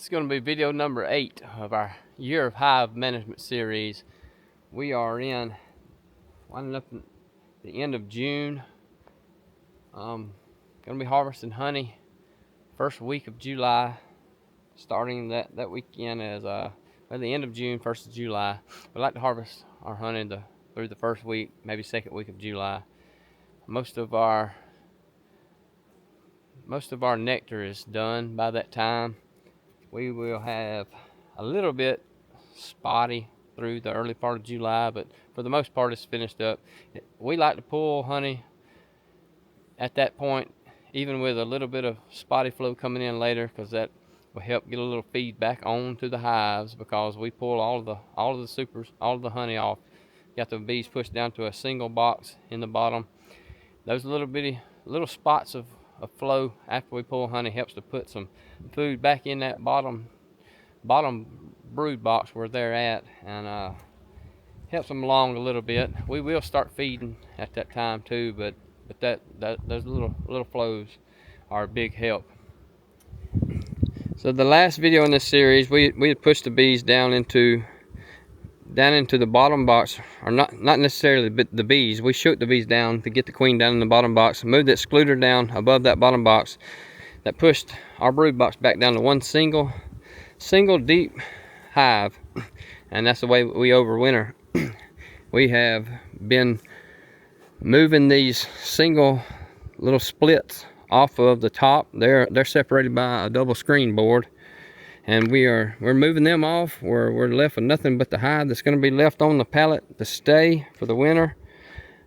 This is going to be video number 8 of our Year of Hive Management series. We are winding up at the end of June. Going to be harvesting honey first week of July, starting that weekend as at the end of June, 1st of July. We like to harvest our honey through the first week, maybe second week of July. Most of our nectar is done by that time. We will have a little bit spotty through the early part of July, but for the most part it's finished up. We like to pull honey at that point, even with a little bit of spotty flow coming in later, because that will help get a little feed back on to the hives, because we pull all of the supers, all of the honey off. Got the bees pushed down to a single box in the bottom. Those little spots of flow after we pull honey helps to put some food back in that bottom brood box where they're at, and helps them along a little bit. We will start feeding at that time too, but those little flows are a big help. So the last video in this series, we had pushed the bees down into the bottom box, or not necessarily the bees. We shoot the bees down to get the queen down in the bottom box, moved the excluder down above that bottom box. That pushed our brood box back down to one single deep hive, and that's the way we overwinter. We have been moving these single little splits off of the top. They're separated by a double screen board, and we're moving them off. We're left with nothing but the hive that's going to be left on the pallet to stay for the winter,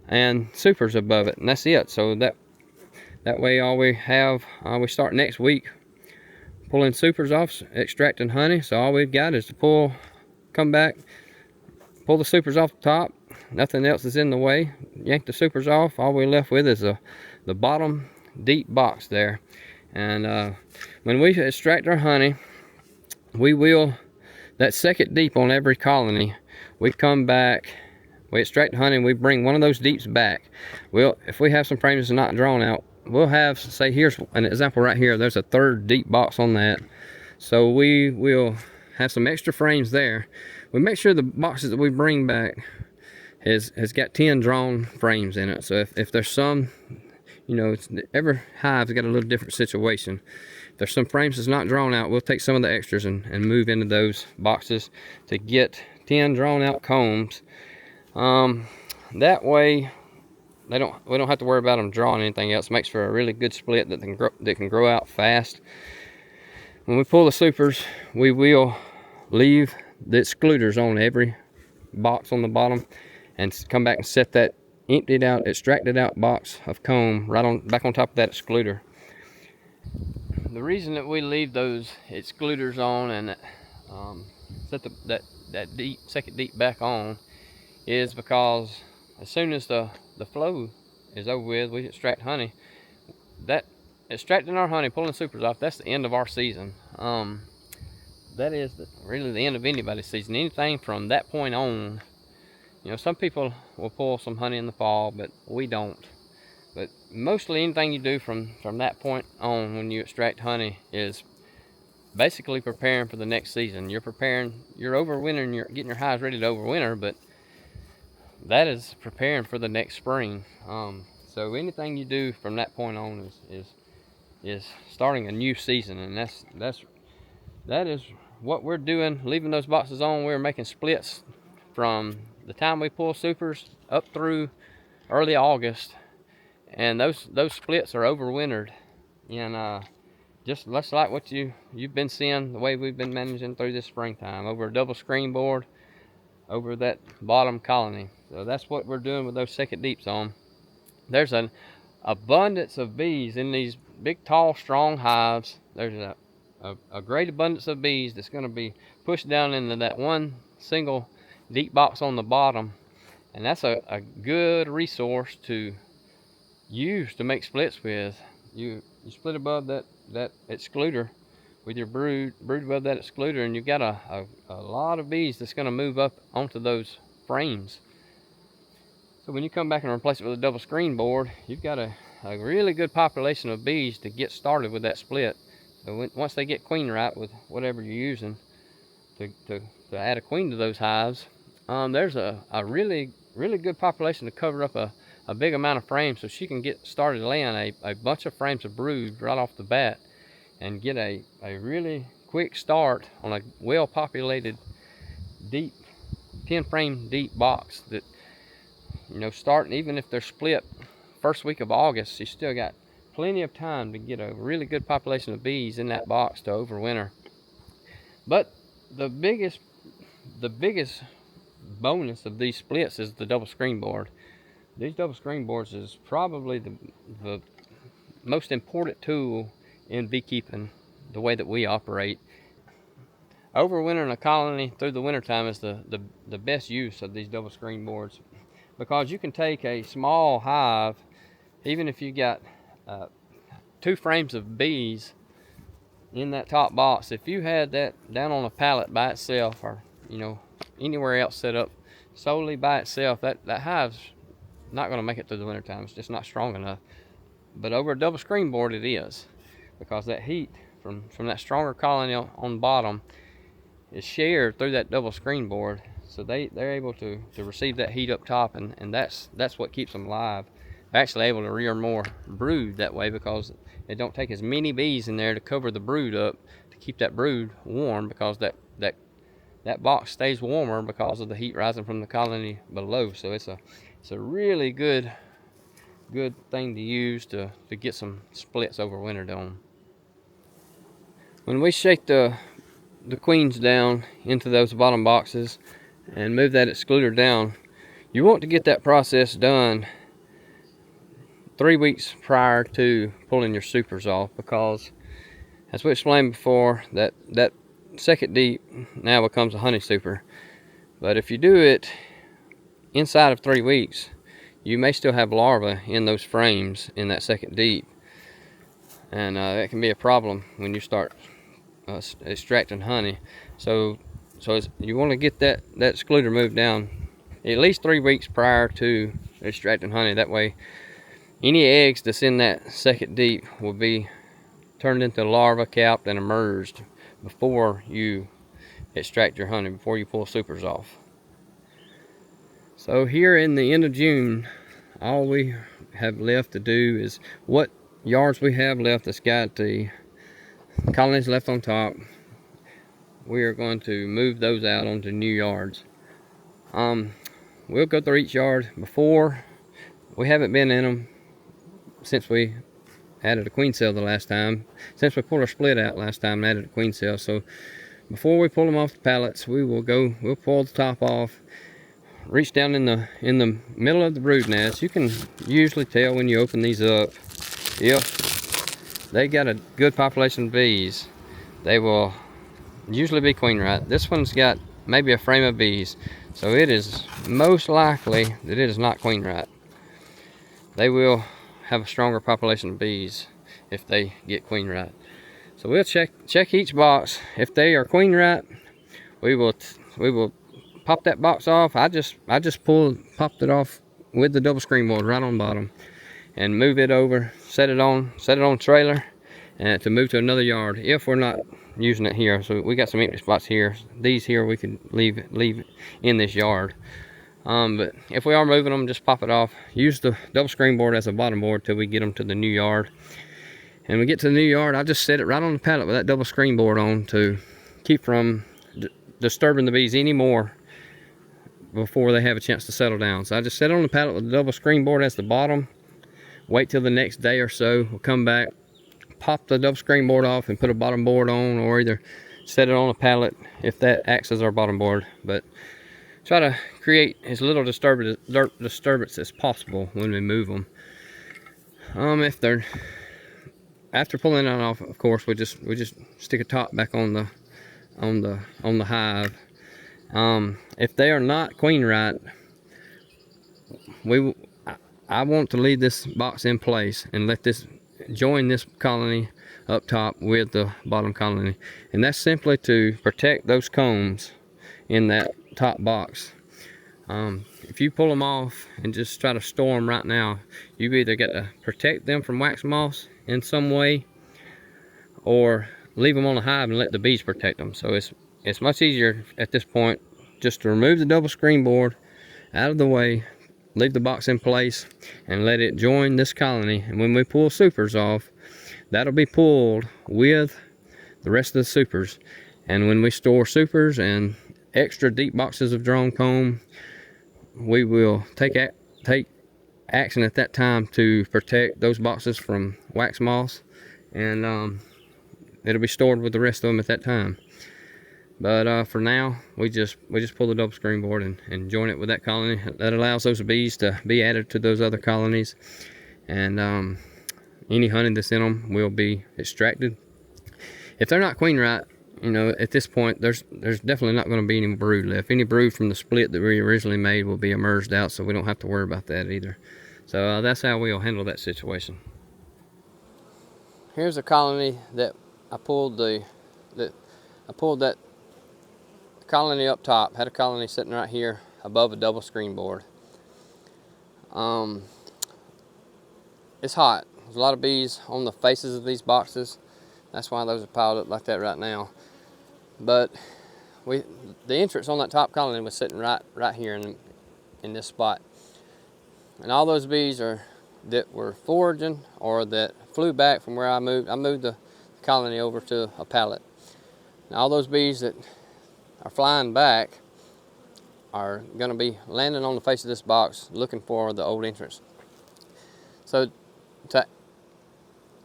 and supers above it, and that's it. So that way all we have, we start next week pulling supers off, extracting honey. So all we've got is to come back, pull the supers off the top. Nothing else is in the way. Yank the supers off. All we're left with is the bottom deep box there. And when we extract our honey, we will, that second deep on every colony, we come back, we extract the honey, and we bring one of those deeps back. If we have some frames that's not drawn out, we'll have, say, here's an example right here. There's a third deep box on that. So we will have some extra frames there. We make sure the boxes that we bring back has got 10 drawn frames in it. So if there's some, every hive's got a little different situation. If there's some frames that's not drawn out, we'll take some of the extras and move into those boxes to get 10 drawn out combs. That way we don't have to worry about them drawing anything else. It makes for a really good split that can grow out fast. When we pull the supers, we will leave the excluders on every box on the bottom, and come back and set that emptied out, extracted out box of comb back on top of that excluder. The reason that we leave those excluders on and set that second deep back on is because as soon as the flow is over with, we extract honey. That extracting our honey, pulling supers off, that's the end of our season. That is really the end of anybody's season. Anything from that point on, some people will pull some honey in the fall, but we don't. But mostly anything you do from that point on, when you extract honey, is basically preparing for the next season. You're overwintering, you're getting your hives ready to overwinter, but that is preparing for the next spring. So anything you do from that point on is starting a new season, and that is what we're doing. Leaving those boxes on, we're making splits from the time we pull supers up through early August, and those splits are overwintered. And just like what you've been seeing, the way we've been managing through this springtime, over a double screen board over that bottom colony. So that's what we're doing with those second deeps on. There's an abundance of bees in these big, tall, strong hives. There's a great abundance of bees that's going to be pushed down into that one single deep box on the bottom, and that's a good resource to use to make splits with. You split above that excluder with your brood above that excluder, and you've got a lot of bees that's going to move up onto those frames. So when you come back and replace it with a double screen board, you've got a really good population of bees to get started with that split. So once they get queen right with whatever you're using to add a queen to those hives, there's a really good population to cover up a big amount of frames, so she can get started laying a bunch of frames of brood right off the bat and get a really quick start on a well populated deep 10 frame deep box that, starting, even if they're split first week of August, she's still got plenty of time to get a really good population of bees in that box to overwinter. But the biggest bonus of these splits is the double screen board. These double screen boards is probably the most important tool in beekeeping, the way that we operate. Overwintering a colony through the wintertime is the best use of these double screen boards, because you can take a small hive, even if you got 2 frames of bees in that top box. If you had that down on a pallet by itself, or anywhere else set up solely by itself, that hive's not going to make it through the wintertime. It's just not strong enough. But over a double screen board it is, because that heat from that stronger colony on the bottom is shared through that double screen board, so they're able to receive that heat up top, and that's what keeps them alive. They're actually able to rear more brood that way, because it don't take as many bees in there to cover the brood up to keep that brood warm, because that box stays warmer because of the heat rising from the colony below. So it's a really good thing to use to get some splits overwintered on. When we shake the queens down into those bottom boxes and move that excluder down, you want to get that process done 3 weeks prior to pulling your supers off, because as we explained before, that second deep now becomes a honey super. But if you do it inside of 3 weeks, you may still have larvae in those frames in that second deep, and that can be a problem when you start extracting honey. So you want to get that excluder moved down at least 3 weeks prior to extracting honey. That way any eggs that's in that second deep will be turned into larvae, capped, and emerged before you extract your honey, before you pull supers off. So here in the end of June, all we have left to do is what yards we have left that's got the colonies left on top. We are going to move those out onto new yards. We'll go through each yard. Before, we haven't been in them since we added a queen cell the last time. Since we pulled our split out last time and added a queen cell. So before we pull them off the pallets, we'll pull the top off, reach down in the middle of the brood nest. You can usually tell when you open these up if they got a good population of bees. They will usually be queen right. This one's got maybe a frame of bees, so it is most likely that it is not queen right. They will have a stronger population of bees if they get queen right. So we'll check each box. If they are queen right, we will pop that box off. I just popped it off with the double screen board right on bottom, and move it over, set it on trailer, and to move to another yard if we're not using it here. So we got some empty spots here. These here we could leave in this yard. But if we are moving them, just pop it off. Use the double screen board as a bottom board till we get them to the new yard. And we get to the new yard, I just set it right on the pallet with that double screen board on to keep from disturbing the bees anymore before they have a chance to settle down. So I just set it on the pallet with the double screen board as the bottom. Wait till the next day or so. We'll come back, pop the double screen board off, and put a bottom board on, or either set it on a pallet if that acts as our bottom board. But try to create as little disturbance as possible when we move them. If they're, after pulling it off, of course, we just stick a top back on the hive. If they are not queen right, I want to leave this box in place and let this join this colony up top with the bottom colony, and that's simply to protect those combs in that top box. If you pull them off and just try to store them right now, you've either got to protect them from wax moths in some way, or leave them on the hive and let the bees protect them. So it's much easier at this point just to remove the double screen board out of the way, leave the box in place, and let it join this colony. And when we pull supers off, that'll be pulled with the rest of the supers. And when we store supers and extra deep boxes of drone comb, we will take action at that time to protect those boxes from wax moths, and it'll be stored with the rest of them at that time. But for now, we just pull the double screen board and join it with that colony. That allows those bees to be added to those other colonies, and any honey that's in them will be extracted. If they're not queen right, you know, at this point, there's definitely not going to be any brood left. Any brood from the split that we originally made will be emerged out, so we don't have to worry about that either. So that's how we'll handle that situation. Here's a colony that I pulled that colony up top. Had a colony sitting right here above a double screen board. It's hot. There's a lot of bees on the faces of these boxes. That's why those are piled up like that right now. But the entrance on that top colony was sitting right here in this spot. And all those bees that were foraging or that flew back from where I moved the colony over to a pallet. Now all those bees that are flying back are going to be landing on the face of this box looking for the old entrance. So,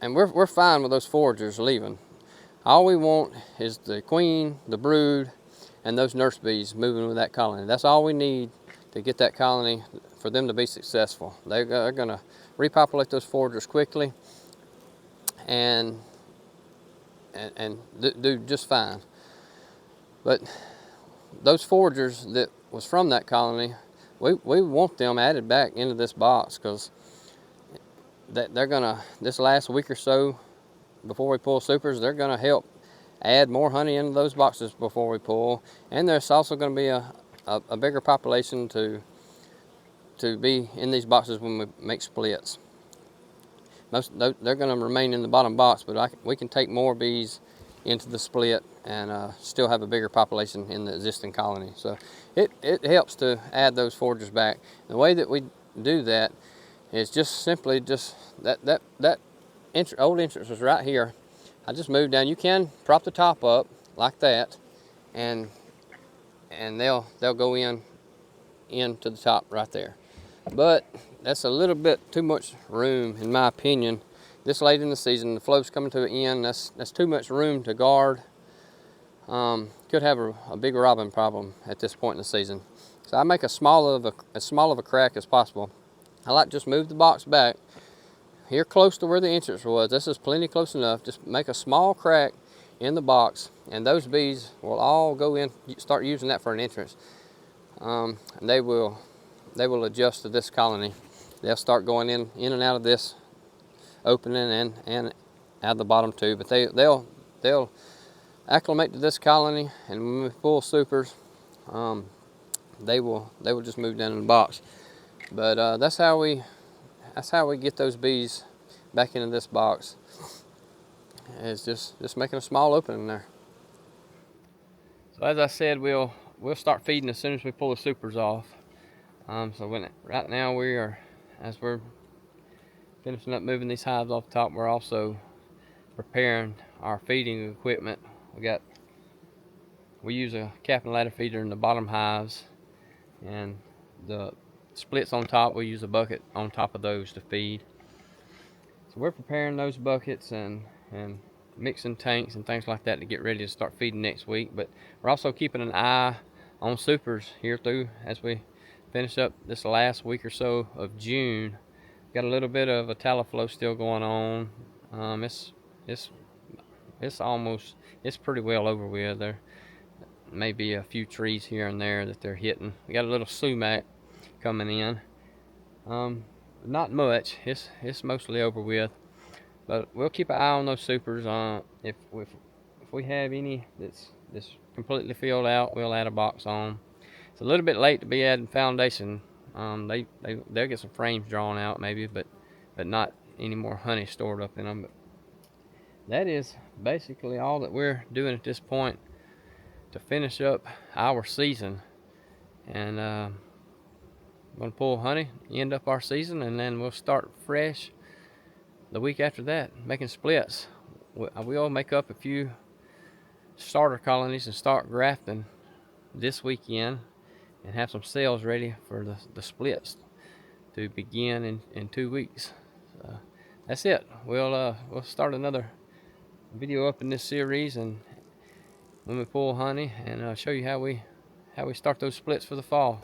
and we're fine with those foragers leaving. All we want is the queen, the brood, and those nurse bees moving with that colony. That's all we need to get that colony for them to be successful. They're going to repopulate those foragers quickly and do just fine. But those foragers that was from that colony, we want them added back into this box, because they're gonna, this last week or so before we pull supers, they're gonna help add more honey into those boxes before we pull. And there's also going to be a bigger population to be in these boxes when we make splits. They're going to remain in the bottom box, but we can take more bees into the split and still have a bigger population in the existing colony. So it helps to add those foragers back. The way that we do that is just simply that old entrance was right here. I just moved down. You can prop the top up like that, and they'll go in to the top right there. But that's a little bit too much room, in my opinion. This late in the season, the flow's coming to an end. That's too much room to guard. Could have a big robin problem at this point in the season. So I make as small of a crack as possible. I like to just move the box back here close to where the entrance was. This is plenty close enough. Just make a small crack in the box, and those bees will all go in, start using that for an entrance. And they will adjust to this colony. They'll start going in and out of this opening and out of the bottom too. But they'll acclimate to this colony, and when we pull supers, they will just move down in the box. But that's how we get those bees back into this box. It's just making a small opening there. So as I said, we'll start feeding as soon as we pull the supers off. So right now as we're finishing up moving these hives off the top, we're also preparing our feeding equipment. We use a cap and ladder feeder in the bottom hives, and the splits on top, we use a bucket on top of those to feed. So we're preparing those buckets and mixing tanks and things like that to get ready to start feeding next week. But we're also keeping an eye on supers here through as we finish up this last week or so of June. Got a little bit of a tallow flow still going on. It's pretty well over with. There may be a few trees here and there that they're hitting. We got a little sumac coming in. Not much. It's mostly over with. But we'll keep an eye on those supers. If we have any that's completely filled out, we'll add a box on. It's a little bit late to be adding foundation. They'll get some frames drawn out maybe, but not any more honey stored up in them. that is basically all that we're doing at this point to finish up our season. And I'm gonna pull honey, end up our season, and then we'll start fresh the week after that, making splits. We'll make up a few starter colonies and start grafting this weekend and have some cells ready for the splits to begin in 2 weeks. So that's it. We'll start another video up in this series, and when we pull honey, and show you how we start those splits for the fall.